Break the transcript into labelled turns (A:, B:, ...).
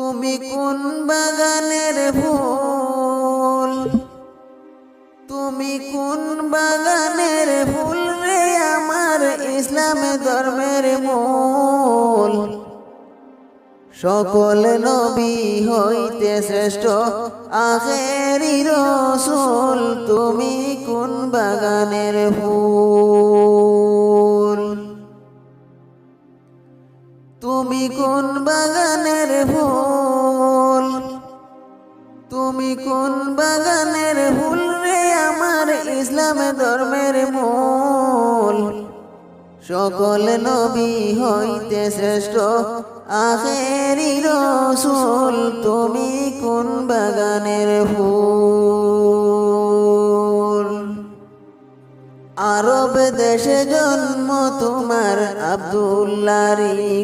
A: তুমি কোন বাগানের ফুল, তুমি কোন বাগানের ফুল রে আমার ইসলাম ধর্মের মূল। সকল নবী হইতে শ্রেষ্ঠ আখেরি রাসূল, তুমি কোন বাগানের ফুল, তুমি কোন বাগানের ফুল, তুমি কোন বাগানের ফুল রে আমার ইসলাম ধর্মের মূল। সকল নবী হইতে শ্রেষ্ঠ আখেরি রাসূল, তুমি কোন বাগানের ফুল। আরব দেশে জন্ম তোমার আব্দুল্লাহর